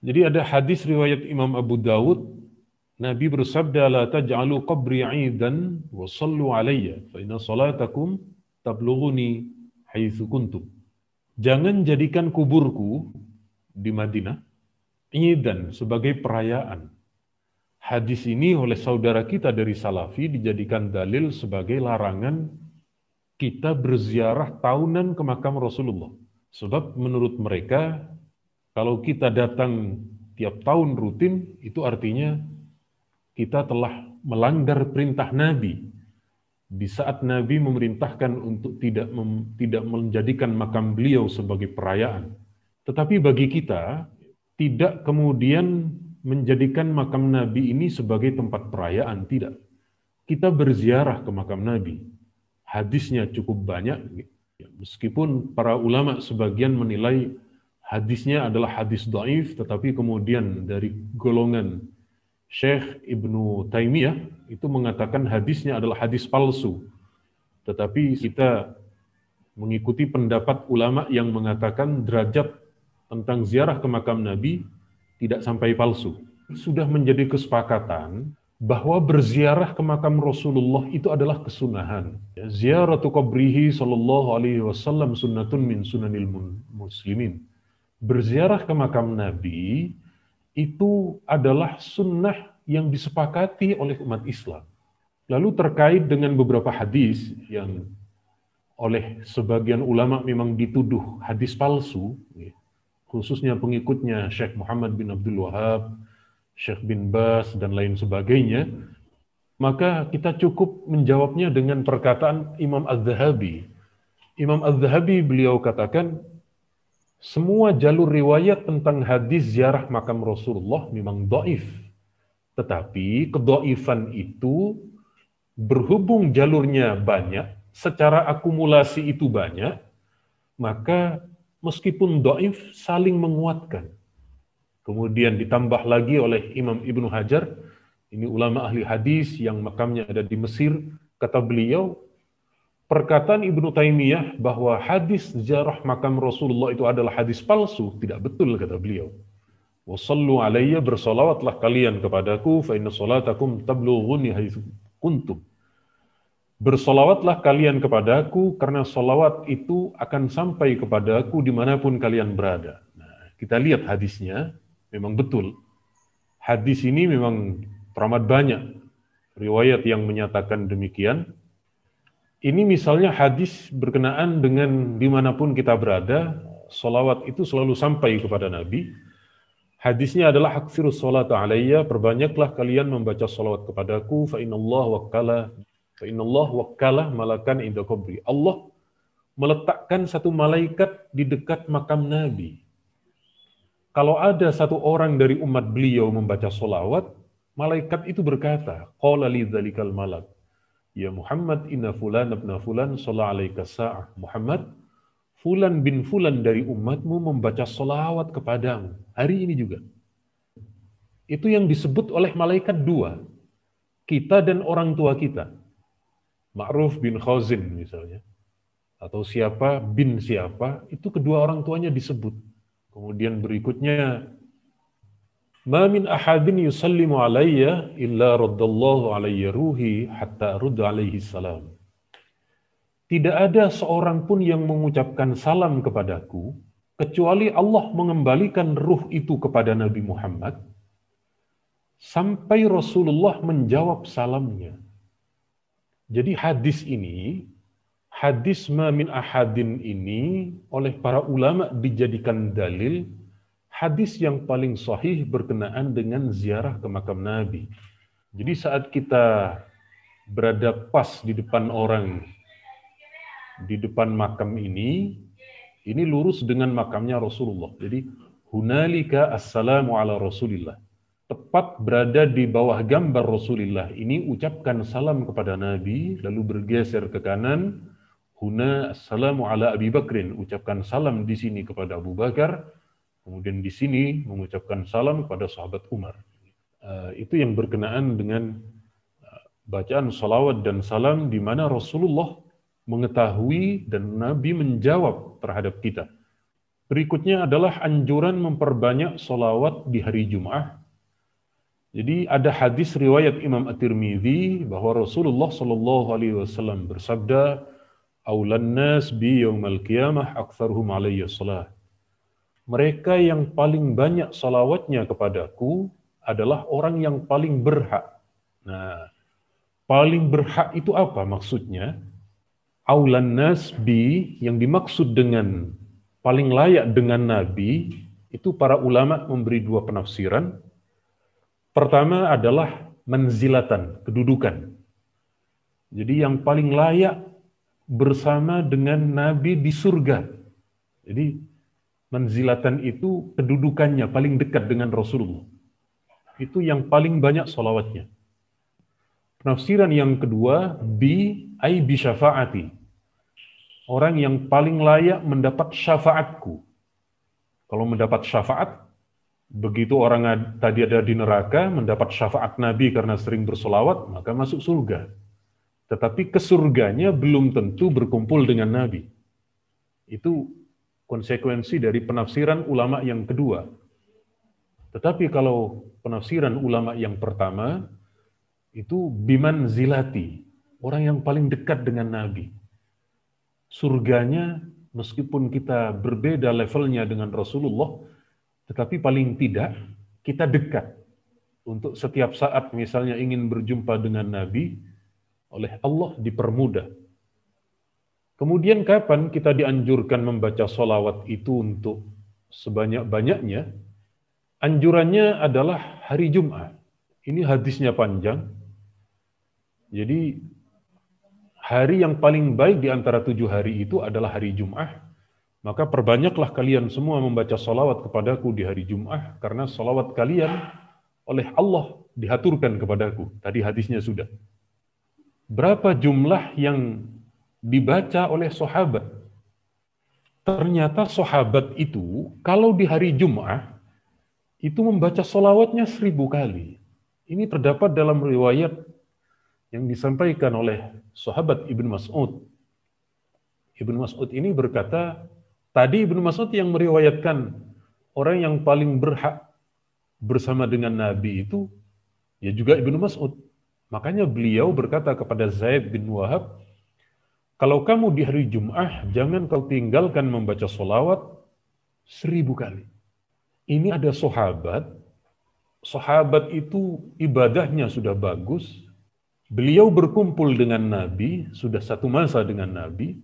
Jadi ada hadis riwayat Imam Abu Dawud, Nabi bersabda, "La taj'alu qabri 'idan wa sallu 'alayya, fa inna salatakum tablughuni haitsu kuntum." Jangan jadikan kuburku di Madinah 'idan sebagai perayaan. Hadis ini oleh saudara kita dari Salafi dijadikan dalil sebagai larangan kita berziarah tahunan ke makam Rasulullah. Sebab menurut mereka, kalau kita datang tiap tahun rutin, itu artinya kita telah melanggar perintah Nabi. Di saat Nabi memerintahkan untuk tidak menjadikan makam beliau sebagai perayaan. Tetapi bagi kita, tidak kemudian menjadikan makam Nabi ini sebagai tempat perayaan, tidak. Kita berziarah ke makam Nabi. Hadisnya cukup banyak, meskipun para ulama sebagian menilai hadisnya adalah hadis dhaif, tetapi kemudian dari golongan Syekh Ibnu Taimiyah itu mengatakan hadisnya adalah hadis palsu. Tetapi kita mengikuti pendapat ulama yang mengatakan derajat tentang ziarah ke makam Nabi tidak sampai palsu. Sudah menjadi kesepakatan bahwa berziarah ke makam Rasulullah itu adalah kesunahan. Ziaratu qabrihi sallallahu alaihi wasallam sunnatun min sunanil muslimin. Berziarah ke makam Nabi itu adalah sunnah yang disepakati oleh umat Islam. Lalu terkait dengan beberapa hadis yang oleh sebagian ulama memang dituduh hadis palsu, khususnya pengikutnya Syekh Muhammad bin Abdul Wahab, Syekh bin Bas, dan lain sebagainya, maka kita cukup menjawabnya dengan perkataan Imam Az-Zahabi. Imam Az-Zahabi beliau katakan, semua jalur riwayat tentang hadis ziarah makam Rasulullah memang dhaif. Tetapi kedhaifan itu berhubung jalurnya banyak, secara akumulasi itu banyak, maka meskipun dhaif saling menguatkan. Kemudian ditambah lagi oleh Imam Ibnu Hajar, ini ulama ahli hadis yang makamnya ada di Mesir, kata beliau, perkataan Ibnu Taimiyah bahwa hadis ziarah makam Rasulullah itu adalah hadis palsu, tidak betul, kata beliau. Wassallu alayya, bersolawatlah kalian kepadaku, fa inna salatakum tablughuni haitsu kuntum. Bersolawatlah kalian kepadaku, karena solawat itu akan sampai kepadaku dimanapun kalian berada. Nah, kita lihat hadisnya, memang betul. Hadis ini memang teramat banyak riwayat yang menyatakan demikian. Ini misalnya hadis berkenaan dengan dimanapun kita berada, solawat itu selalu sampai kepada Nabi. Hadisnya adalah aksirus sholata alayya, perbanyaklah kalian membaca solawat kepadaku, fa innallah wakkala malakan inda qabri. Allah meletakkan satu malaikat di dekat makam Nabi. Kalau ada satu orang dari umat beliau membaca solawat, malaikat itu berkata, qala li dzalikal malak, ya Muhammad inna fulan ibn fulan shalla alaika sa'ah. Muhammad, fulan bin fulan dari umatmu membaca solawat kepadamu hari ini juga. Itu yang disebut oleh malaikat dua, kita dan orang tua kita. Ma'ruf bin Khazin misalnya, atau siapa bin siapa, itu kedua orang tuanya disebut. Kemudian berikutnya, ma min ahadin yusallimu alayya illa raddallahu alayya ruhi hatta rudda alaihi salam. Tidak ada seorang pun yang mengucapkan salam kepadaku, kecuali Allah mengembalikan ruh itu kepada Nabi Muhammad, sampai Rasulullah menjawab salamnya. Jadi hadis ini, hadis ma min ahadin ini oleh para ulama dijadikan dalil hadis yang paling sahih berkenaan dengan ziarah ke makam Nabi. Jadi saat kita berada pas di depan orang, di depan makam ini lurus dengan makamnya Rasulullah. Jadi hunalika assalamu ala Rasulillah. Tepat berada di bawah gambar Rasulullah ini, ucapkan salam kepada Nabi, lalu bergeser ke kanan, huna assalamu ala Abi Bakrin, ucapkan salam di sini kepada Abu Bakar, kemudian di sini mengucapkan salam kepada sahabat Umar. Itu yang berkenaan dengan bacaan salawat dan salam di mana Rasulullah mengetahui dan Nabi menjawab terhadap kita. Berikutnya adalah anjuran memperbanyak sholawat di hari Jum'ah. Jadi ada hadis riwayat Imam At-Tirmidzi bahwa Rasulullah Shallallahu Alaihi Wasallam bersabda, "Aulan nas bi yaumal qiyamah aktsaruhum alayya shalah." Mereka yang paling banyak salawatnya kepadaku adalah orang yang paling berhak. Nah, paling berhak itu apa maksudnya? Aulan nas bi, yang dimaksud dengan paling layak dengan Nabi, itu para ulama memberi dua penafsiran. Pertama adalah manzilatan, kedudukan. Jadi yang paling layak bersama dengan Nabi di surga. Jadi manzilatan itu kedudukannya paling dekat dengan Rasulullah. Itu yang paling banyak salawatnya. Penafsiran yang kedua, bi syafaati. Orang yang paling layak mendapat syafaatku. Kalau mendapat syafaat, begitu orang tadi ada di neraka, mendapat syafaat Nabi karena sering bersolawat, maka masuk surga. Tetapi ke surganya belum tentu berkumpul dengan Nabi. Itu konsekuensi dari penafsiran ulama yang kedua. Tetapi kalau penafsiran ulama yang pertama, itu biman zilati, orang yang paling dekat dengan Nabi. Surganya, meskipun kita berbeda levelnya dengan Rasulullah, tetapi paling tidak kita dekat. Untuk setiap saat misalnya ingin berjumpa dengan Nabi, oleh Allah dipermudah. Kemudian kapan kita dianjurkan membaca sholawat itu untuk sebanyak-banyaknya? Anjurannya adalah hari Jum'ah. Ini hadisnya panjang. Jadi hari yang paling baik di antara 7 hari itu adalah hari Jum'ah. Maka perbanyaklah kalian semua membaca salawat kepadaku di hari Jum'ah, karena salawat kalian oleh Allah dihaturkan kepadaku. Tadi hadisnya sudah. Berapa jumlah yang dibaca oleh sahabat? Ternyata sahabat itu, kalau di hari Jum'ah, itu membaca salawatnya 1000 kali. Ini terdapat dalam riwayat yang disampaikan oleh sahabat Ibnu Mas'ud. Ibnu Mas'ud ini berkata, tadi Ibnu Mas'ud yang meriwayatkan orang yang paling berhak bersama dengan Nabi itu, ya juga Ibnu Mas'ud. Makanya beliau berkata kepada Zaid bin Wahab, kalau kamu di hari Jum'ah, jangan kau tinggalkan membaca sholawat 1000 kali. Ini ada sahabat itu ibadahnya sudah bagus, beliau berkumpul dengan Nabi, sudah satu masa dengan Nabi,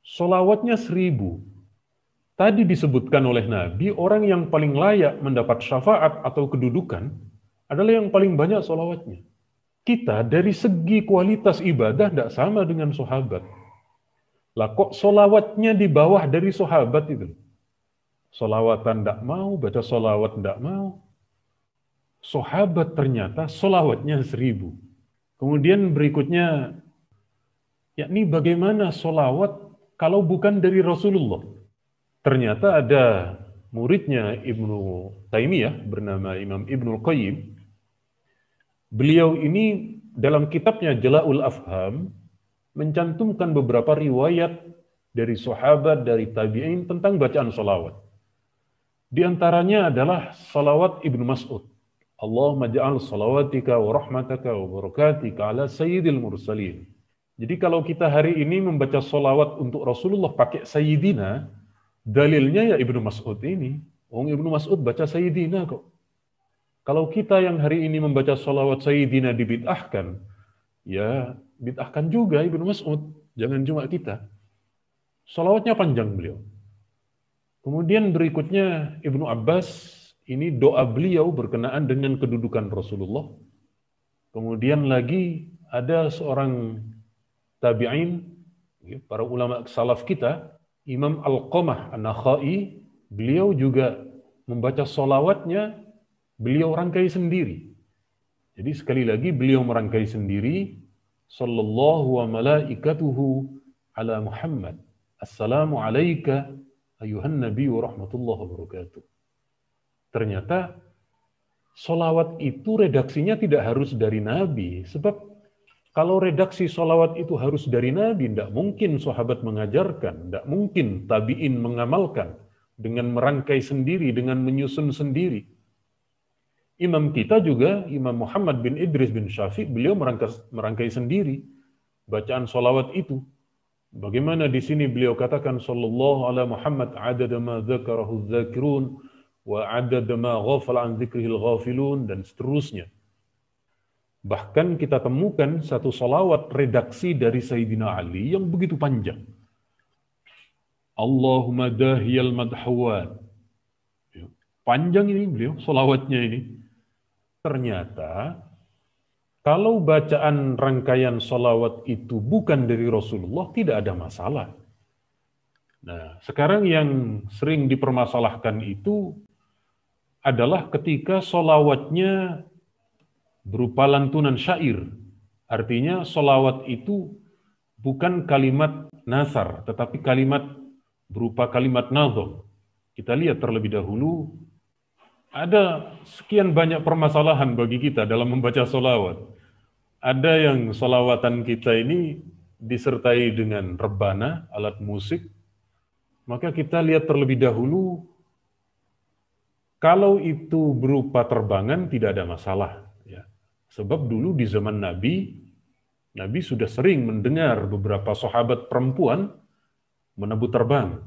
sholawatnya 1000. Tadi disebutkan oleh Nabi, orang yang paling layak mendapat syafaat atau kedudukan adalah yang paling banyak sholawatnya. Kita dari segi kualitas ibadah tidak sama dengan sahabat. Lah kok sholawatnya di bawah dari sahabat itu? Sholawatan tidak mau, baca sholawat tidak mau. Sahabat ternyata sholawatnya 1000. Kemudian berikutnya, yakni bagaimana sholawat kalau bukan dari Rasulullah? Ternyata ada muridnya Ibnu Taimiyah bernama Imam Ibnul Qayyim. Beliau ini dalam kitabnya Jala'ul Afham mencantumkan beberapa riwayat dari sahabat, dari tabi'in tentang bacaan sholawat. Di antaranya adalah sholawat Ibnu Mas'ud. Allahumma ja'al salawatika wa rahmataka wa barakatika ala sayyidil mursalin. Jadi kalau kita hari ini membaca sholawat untuk Rasulullah pakai sayyidina, dalilnya ya Ibnu Mas'ud ini. Ibnu Mas'ud baca sayyidina kok. Kalau kita yang hari ini membaca sholawat sayyidina dibid'ahkan, ya bid'ahkan juga Ibnu Mas'ud. Jangan cuma kita. Sholawatnya panjang beliau. Kemudian berikutnya Ibnu Abbas, ini doa beliau berkenaan dengan kedudukan Rasulullah. Kemudian lagi ada seorang tabi'in, para ulama salaf kita, Imam Alqamah An-Nakhai, beliau juga membaca sholawatnya, beliau rangkai sendiri. Jadi sekali lagi beliau merangkai sendiri, sallallahu wa malaikatuhu ala Muhammad. Assalamu alayka ayuhan nabi wa rahmatullahi wa barakatuh. Ternyata sholawat itu redaksinya tidak harus dari Nabi. Sebab kalau redaksi sholawat itu harus dari Nabi, tidak mungkin sahabat mengajarkan, tidak mungkin tabi'in mengamalkan. dengan merangkai sendiri, dengan menyusun sendiri. Imam kita juga, Imam Muhammad bin Idris bin Syafiq, beliau merangkai sendiri bacaan sholawat itu. Bagaimana di sini beliau katakan sallallahu ala Muhammad adada ma dzakarahu dzakirun wa adada ma ghafala an dzikrihil ghafilun, dan seterusnya. Bahkan kita temukan satu sholawat redaksi dari Sayyidina Ali yang begitu panjang. Allahumma dahiyal madhawat. Panjang ini beliau, sholawatnya ini. Ternyata, kalau bacaan rangkaian sholawat itu bukan dari Rasulullah, tidak ada masalah. Nah, sekarang yang sering dipermasalahkan itu adalah ketika sholawatnya berupa lantunan syair. Artinya sholawat itu bukan kalimat nasar, tetapi kalimat berupa kalimat nadham. Kita lihat terlebih dahulu, ada sekian banyak permasalahan bagi kita dalam membaca sholawat. Ada yang sholawatan kita ini disertai dengan rebana, alat musik. Maka kita lihat terlebih dahulu, kalau itu berupa terbangan tidak ada masalah. Ya. Sebab dulu di zaman Nabi sudah sering mendengar beberapa sahabat perempuan menebu terbang.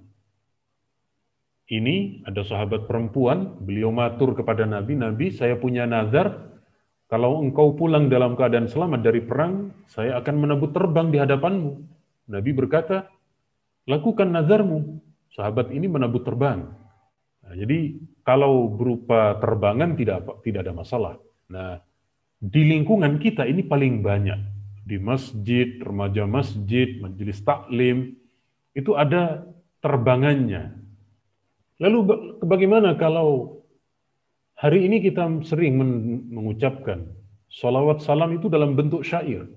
Ini ada sahabat perempuan, beliau matur kepada Nabi, Nabi, saya punya nazar, kalau engkau pulang dalam keadaan selamat dari perang, saya akan menebu terbang di hadapanmu. Nabi berkata, lakukan nazarmu. Sahabat ini menebu terbang. Nah, jadi kalau berupa terbangan tidak ada masalah. Nah, di lingkungan kita ini paling banyak. Di masjid, remaja masjid, majelis taklim, itu ada terbangannya. Lalu bagaimana kalau hari ini kita sering mengucapkan salawat salam itu dalam bentuk syair?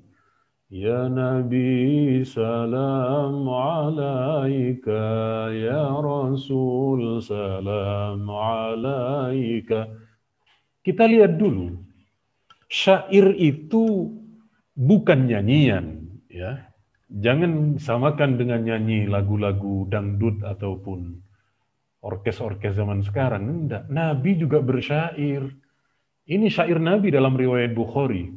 Ya Nabi salam alaika, ya Rasul salam alaika. Kita lihat dulu, syair itu bukan nyanyian, ya. Jangan samakan dengan nyanyi lagu-lagu dangdut ataupun orkes-orkes zaman sekarang. Enggak. Nabi juga bersyair. Ini syair Nabi dalam riwayat Bukhari.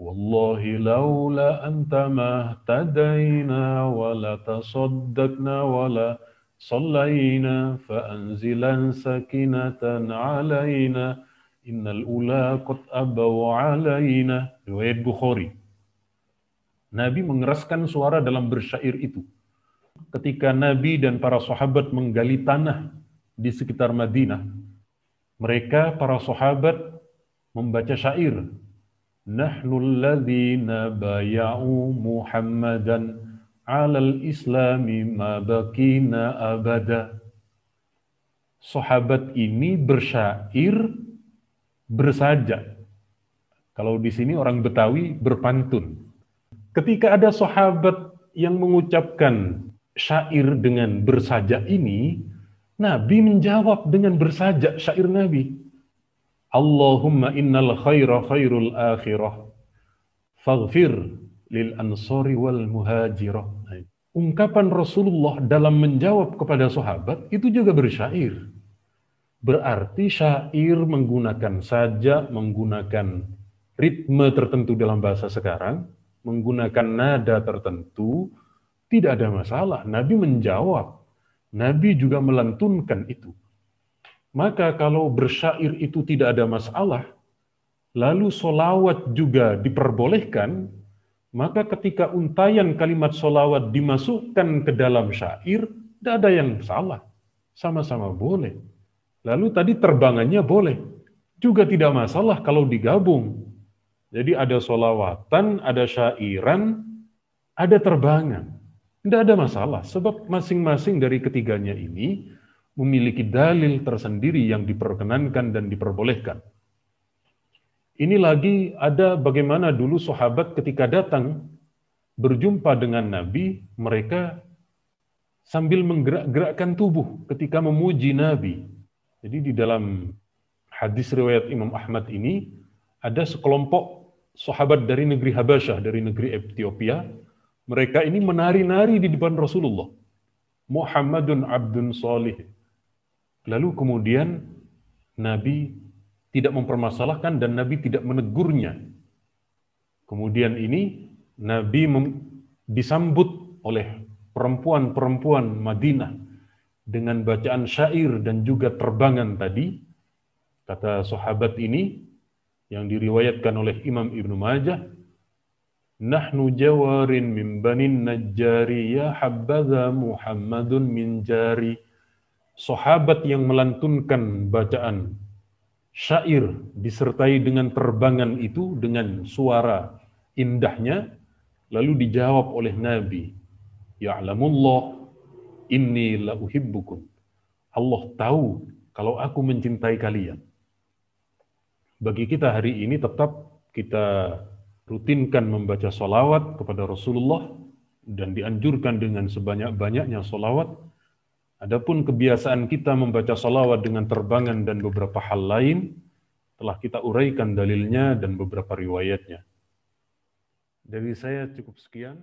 Wallahi laula anta mahtadaina wala tasaddaqna wala sallaina fa anzilan sakinatan alaina innal ula qad abaw alaina. Riwayat Bukhari. Nabi mengeraskan suara dalam bersyair itu. Ketika Nabi dan para sahabat menggali tanah di sekitar Madinah, mereka, para sahabat, membaca syair. Nahnu alladhina baya'u Muhammadan 'alal islami ma bakina abada. Sahabat ini bersyair, bersajak. Kalau di sini orang Betawi berpantun. Ketika ada sahabat yang mengucapkan syair dengan bersajak ini, Nabi menjawab dengan bersajak syair Nabi. Allahumma innal khaira khairul akhirah faghfir lil ansari wal muhajirah. Ungkapan Rasulullah dalam menjawab kepada sahabat itu juga bersyair. Berarti syair menggunakan sajak, menggunakan ritme tertentu dalam bahasa sekarang, menggunakan nada tertentu, tidak ada masalah. Nabi menjawab. Nabi juga melantunkan itu. Maka kalau bersyair itu tidak ada masalah, lalu sholawat juga diperbolehkan, maka ketika untayan kalimat sholawat dimasukkan ke dalam syair, tidak ada yang salah. Sama-sama boleh. Lalu tadi terbangannya boleh. Juga tidak masalah kalau digabung. Jadi ada sholawatan, ada syairan, ada terbangan. Tidak ada masalah, sebab masing-masing dari ketiganya ini memiliki dalil tersendiri yang diperkenankan dan diperbolehkan. Ini lagi ada bagaimana dulu sahabat ketika datang berjumpa dengan Nabi, mereka sambil menggerak-gerakkan tubuh ketika memuji Nabi. Jadi di dalam hadis riwayat Imam Ahmad ini ada sekelompok sahabat dari negeri Habasyah, dari negeri Ethiopia. Mereka ini menari-nari di depan Rasulullah. Muhammadun abdun salih. Lalu kemudian Nabi tidak mempermasalahkan dan Nabi tidak menegurnya. Kemudian ini Nabi disambut oleh perempuan-perempuan Madinah dengan bacaan syair dan juga terbangan tadi. Kata sahabat ini yang diriwayatkan oleh Imam Ibnu Majah, "Nahnu jawarin min banin najjari ya habbaza Muhammadun min jari." Sahabat yang melantunkan bacaan syair disertai dengan terbangan itu dengan suara indahnya, lalu dijawab oleh Nabi, "Ya'lamullah inni la uhibbukum." Allah tahu kalau aku mencintai kalian. Bagi kita hari ini tetap kita rutinkan membaca salawat kepada Rasulullah dan dianjurkan dengan sebanyak-banyaknya salawat. Adapun kebiasaan kita membaca salawat dengan terbangan dan beberapa hal lain, telah kita uraikan dalilnya dan beberapa riwayatnya. Dari saya cukup sekian.